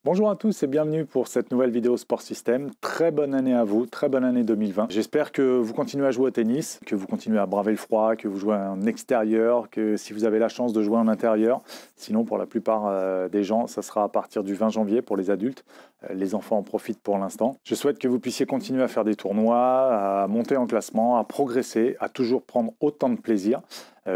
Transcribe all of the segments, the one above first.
Bonjour à tous et bienvenue pour cette nouvelle vidéo Sport System. Très bonne année à vous, très bonne année 2020. J'espère que vous continuez à jouer au tennis, que vous continuez à braver le froid, que vous jouez en extérieur, que si vous avez la chance de jouer en intérieur. Sinon, pour la plupart des gens, ça sera à partir du 20 janvier pour les adultes. Les enfants en profitent pour l'instant. Je souhaite que vous puissiez continuer à faire des tournois, à monter en classement, à progresser, à toujours prendre autant de plaisir.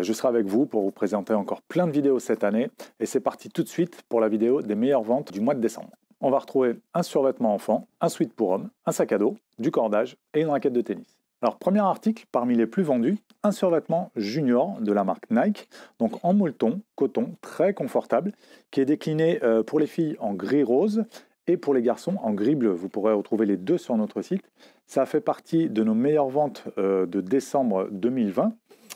Je serai avec vous pour vous présenter encore plein de vidéos cette année. Et c'est parti tout de suite pour la vidéo des meilleures ventes du mois de décembre. On va retrouver un survêtement enfant, un sweat pour homme, un sac à dos, du cordage et une raquette de tennis. Alors, premier article parmi les plus vendus, un survêtement junior de la marque Nike, donc en molleton, coton, très confortable, qui est décliné pour les filles en gris rose et pour les garçons en gris bleu. Vous pourrez retrouver les deux sur notre site. Ça fait partie de nos meilleures ventes de décembre 2020.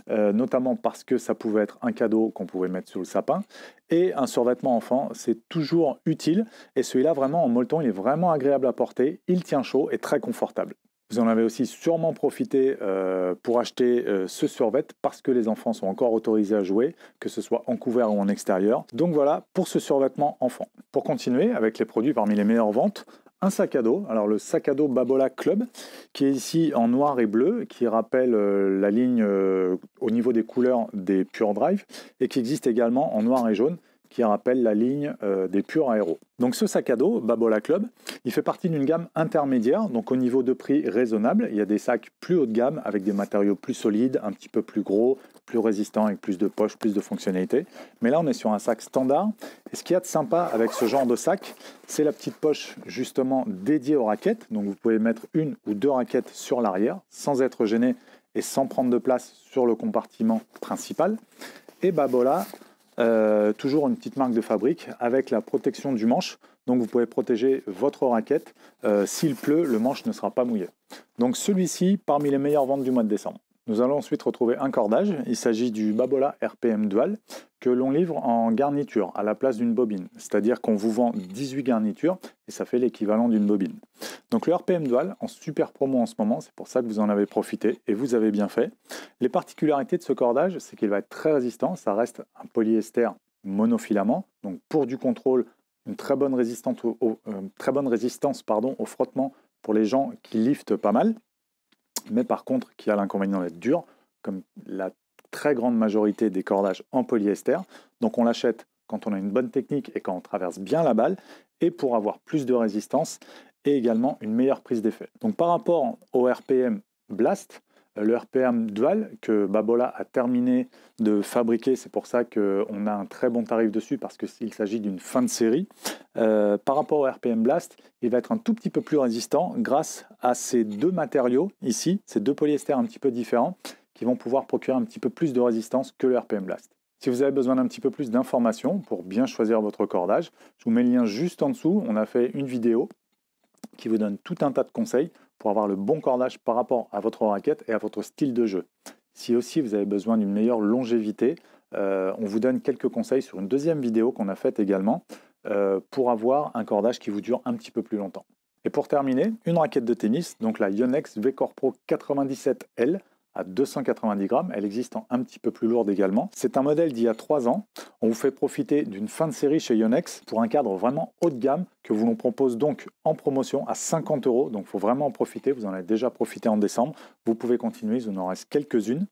Notamment parce que ça pouvait être un cadeau qu'on pouvait mettre sous le sapin. Et un survêtement enfant, c'est toujours utile. Et celui-là, vraiment en molleton, il est vraiment agréable à porter. Il tient chaud et très confortable. Vous en avez aussi sûrement profité pour acheter ce survêt parce que les enfants sont encore autorisés à jouer, que ce soit en couvert ou en extérieur. Donc voilà pour ce survêtement enfant. Pour continuer avec les produits parmi les meilleures ventes, un sac à dos, alors le sac à dos Babola Club, qui est ici en noir et bleu, qui rappelle la ligne au niveau des couleurs des Pure Drive, et qui existe également en noir et jaune, qui rappelle la ligne des Pure Aero. Donc ce sac à dos, Babola Club, il fait partie d'une gamme intermédiaire, donc au niveau de prix raisonnable. Il y a des sacs plus haut de gamme, avec des matériaux plus solides, un petit peu plus gros, plus résistants, avec plus de poches, plus de fonctionnalités. Mais là, on est sur un sac standard. Et ce qu'il y a de sympa avec ce genre de sac, c'est la petite poche justement dédiée aux raquettes. Donc vous pouvez mettre une ou deux raquettes sur l'arrière, sans être gêné et sans prendre de place sur le compartiment principal. Et Babola, toujours une petite marque de fabrique avec la protection du manche. Donc vous pouvez protéger votre raquette. S'il pleut, le manche ne sera pas mouillé. Donc celui-ci, parmi les meilleures ventes du mois de décembre. Nous allons ensuite retrouver un cordage. Il s'agit du Babola RPM Dual que l'on livre en garniture à la place d'une bobine. C'est-à-dire qu'on vous vend 18 garnitures et ça fait l'équivalent d'une bobine. Donc le RPM Dual en super promo en ce moment, c'est pour ça que vous en avez profité et vous avez bien fait. Les particularités de ce cordage, c'est qu'il va être très résistant. Ça reste un polyester monofilament. Donc pour du contrôle, une très bonne résistance au frottement pour les gens qui liftent pas mal. Mais par contre, qui a l'inconvénient d'être dur, comme la très grande majorité des cordages en polyester. Donc on l'achète quand on a une bonne technique et quand on traverse bien la balle, et pour avoir plus de résistance et également une meilleure prise d'effet. Donc par rapport au RPM Blast, le RPM Dual que Babola a terminé de fabriquer, c'est pour ça qu'on a un très bon tarif dessus parce qu'il s'agit d'une fin de série. Par rapport au RPM Blast, il va être un tout petit peu plus résistant grâce à ces deux matériaux ici, ces deux polyesters un petit peu différents qui vont pouvoir procurer un petit peu plus de résistance que le RPM Blast. Si vous avez besoin d'un petit peu plus d'informations pour bien choisir votre cordage, je vous mets le lien juste en dessous. On a fait une vidéo qui vous donne tout un tas de conseils pour avoir le bon cordage par rapport à votre raquette et à votre style de jeu. Si aussi vous avez besoin d'une meilleure longévité, on vous donne quelques conseils sur une deuxième vidéo qu'on a faite également pour avoir un cordage qui vous dure un petit peu plus longtemps. Et pour terminer, une raquette de tennis, donc la Yonex V-Core Pro 97L à 290 grammes. Elle existe en un petit peu plus lourde également. C'est un modèle d'il y a 3 ans. On vous fait profiter d'une fin de série chez Yonex pour un cadre vraiment haut de gamme que vous nous propose donc en promotion à 50 €. Donc il faut vraiment en profiter. Vous en avez déjà profité en décembre. Vous pouvez continuer, il en reste quelques-unes.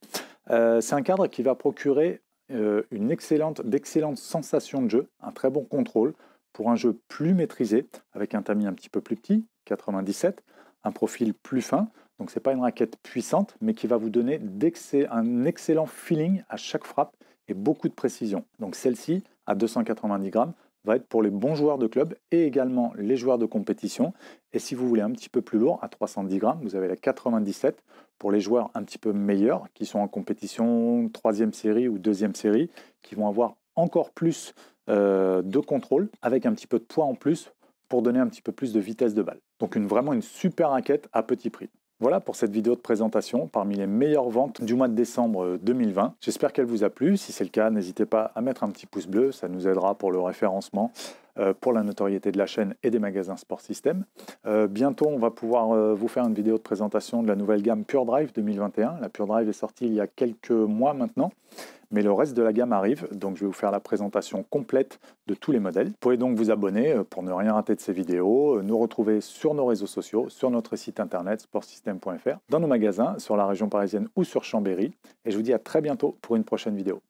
C'est un cadre qui va procurer d'excellentes sensations de jeu, un très bon contrôle pour un jeu plus maîtrisé avec un tamis un petit peu plus petit, 97, un profil plus fin. Donc ce n'est pas une raquette puissante, mais qui va vous donner un excellent feeling à chaque frappe et beaucoup de précision. Donc celle-ci, à 290 grammes, va être pour les bons joueurs de club et également les joueurs de compétition. Et si vous voulez un petit peu plus lourd, à 310 grammes, vous avez la 97 pour les joueurs un petit peu meilleurs, qui sont en compétition 3e série ou 2e série, qui vont avoir encore plus de contrôle, avec un petit peu de poids en plus, pour donner un petit peu plus de vitesse de balle. Donc vraiment une super raquette à petit prix. Voilà pour cette vidéo de présentation parmi les meilleures ventes du mois de décembre 2020. J'espère qu'elle vous a plu. Si c'est le cas, n'hésitez pas à mettre un petit pouce bleu, ça nous aidera pour le référencement pour la notoriété de la chaîne et des magasins Sport System. Bientôt, on va pouvoir vous faire une vidéo de présentation de la nouvelle gamme Pure Drive 2021. La Pure Drive est sortie il y a quelques mois maintenant. Mais le reste de la gamme arrive, donc je vais vous faire la présentation complète de tous les modèles. Vous pouvez donc vous abonner pour ne rien rater de ces vidéos, nous retrouver sur nos réseaux sociaux, sur notre site internet sportsystem.fr, dans nos magasins, sur la région parisienne ou sur Chambéry. Et je vous dis à très bientôt pour une prochaine vidéo.